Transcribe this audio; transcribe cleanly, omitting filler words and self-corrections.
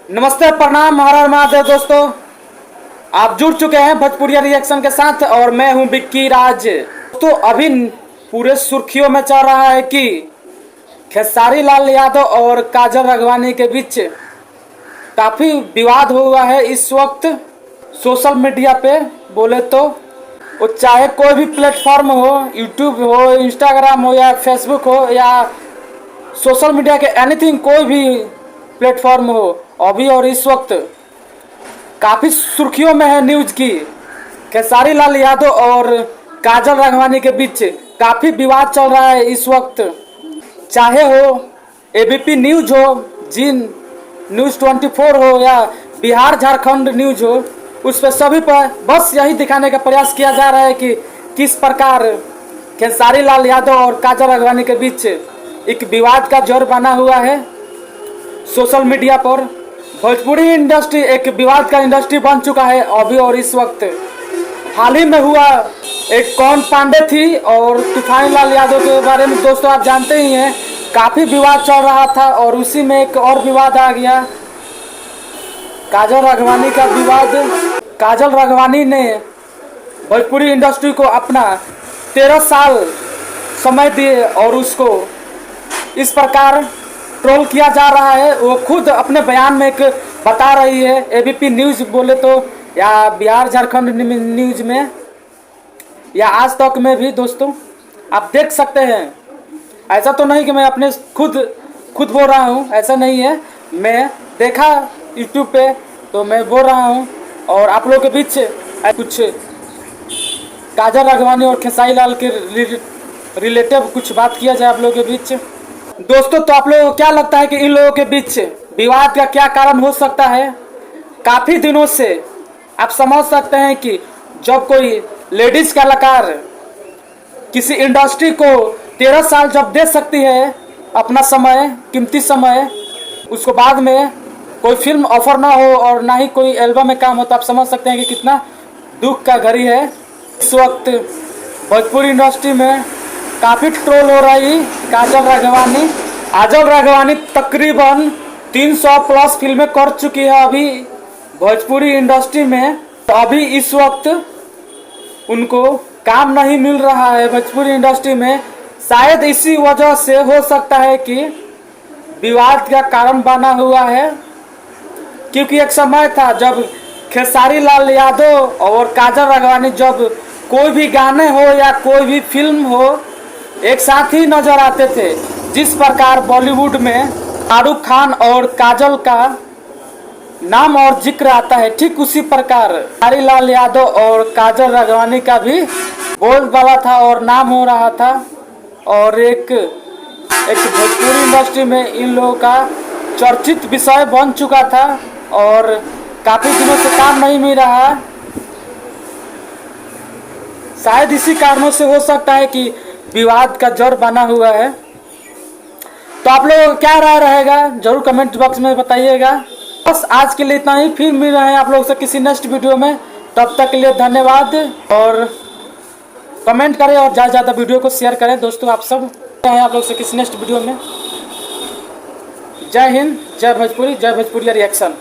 नमस्ते, प्रणाम, हर हर महादेव दोस्तों। आप जुड़ चुके हैं भोजपुरिया रिएक्शन के साथ और मैं हूं विक्की राज। तो अभी पूरे सुर्खियों में चल रहा है कि खेसारी लाल यादव और काजल राघवानी के बीच काफ़ी विवाद हुआ है इस वक्त सोशल मीडिया पे। बोले तो वो चाहे कोई भी प्लेटफॉर्म हो, यूट्यूब हो, इंस्टाग्राम हो या फेसबुक हो या सोशल मीडिया के एनीथिंग, कोई भी प्लेटफॉर्म हो, अभी और इस वक्त काफ़ी सुर्खियों में है न्यूज की। खेसारी लाल यादव और काजल राघवानी के बीच काफ़ी विवाद चल रहा है इस वक्त। चाहे हो एबीपी न्यूज हो, जी न्यूज़ 24 हो या बिहार झारखंड न्यूज हो, उस पर सभी पर बस यही दिखाने का प्रयास किया जा रहा है कि किस प्रकार खेसारी लाल यादव और काजल राघवानी के बीच एक विवाद का जड़ बना हुआ है सोशल मीडिया पर। भोजपुरी इंडस्ट्री एक विवाद का इंडस्ट्री बन चुका है अभी और इस वक्त। हाल ही में हुआ एक कौन पांडे थी और तूफानी लाल यादव के बारे में दोस्तों आप जानते ही हैं, काफ़ी विवाद चल रहा था और उसी में एक और विवाद आ गया, काजल राघवानी का विवाद। काजल राघवानी ने भोजपुरी इंडस्ट्री को अपना 13 साल समय दिए और उसको इस प्रकार ट्रोल किया जा रहा है। वो खुद अपने बयान में एक बता रही है, एबीपी न्यूज़ बोले तो या बिहार झारखंड न्यूज़ में या आज तक में भी दोस्तों आप देख सकते हैं। ऐसा तो नहीं कि मैं अपने खुद बोल रहा हूँ, ऐसा नहीं है, मैं देखा यूट्यूब पे तो मैं बोल रहा हूँ और आप लोगों के बीच कुछ काजल राघवानी और खेसारी लाल के रिलेटिव कुछ बात किया जाए आप लोगों के बीच दोस्तों। तो आप लोगों को क्या लगता है कि इन लोगों के बीच विवाद का क्या कारण हो सकता है? काफ़ी दिनों से आप समझ सकते हैं कि जब कोई लेडीज कलाकार किसी इंडस्ट्री को 13 साल जब दे सकती है अपना समय, कीमती समय, उसको बाद में कोई फिल्म ऑफर ना हो और ना ही कोई एल्बम में काम हो, तो आप समझ सकते हैं कि कितना दुख का घड़ी है इस वक्त भोजपुरी इंडस्ट्री में। काफ़ी ट्रोल हो रही काजल राघवानी तकरीबन 300 प्लस फिल्में कर चुकी है अभी भोजपुरी इंडस्ट्री में। तो अभी इस वक्त उनको काम नहीं मिल रहा है भोजपुरी इंडस्ट्री में। शायद इसी वजह से हो सकता है कि विवाद का कारण बना हुआ है, क्योंकि एक समय था जब खेसारी लाल यादव और काजल राघवानी जब कोई भी गाने हो या कोई भी फिल्म हो एक साथ ही नजर आते थे। जिस प्रकार बॉलीवुड में शाहरुख खान और काजल का नाम और जिक्र आता है, ठीक उसी प्रकार खेसारी लाल यादव और काजल राघवानी का भी बोलबाला था और नाम हो रहा था। और एक भोजपुरी इंडस्ट्री में इन लोगों का चर्चित विषय बन चुका था और काफ़ी दिनों से काम नहीं मिल रहा। शायद इसी कारणों से हो सकता है कि विवाद का जड़ बना हुआ है। तो आप लोगों को क्या राय रहेगा जरूर कमेंट बॉक्स में बताइएगा। बस आज के लिए इतना ही, फिर मिल रहे हैं आप लोगों से किसी नेक्स्ट वीडियो में। तब तक के लिए धन्यवाद और कमेंट करें और ज़्यादा से ज़्यादा वीडियो को शेयर करें दोस्तों। आप सब हैं आप लोग से किसी नेक्स्ट वीडियो में। जय हिंद, जय भोजपुरी, जय भोजपुरिया रिएक्शन।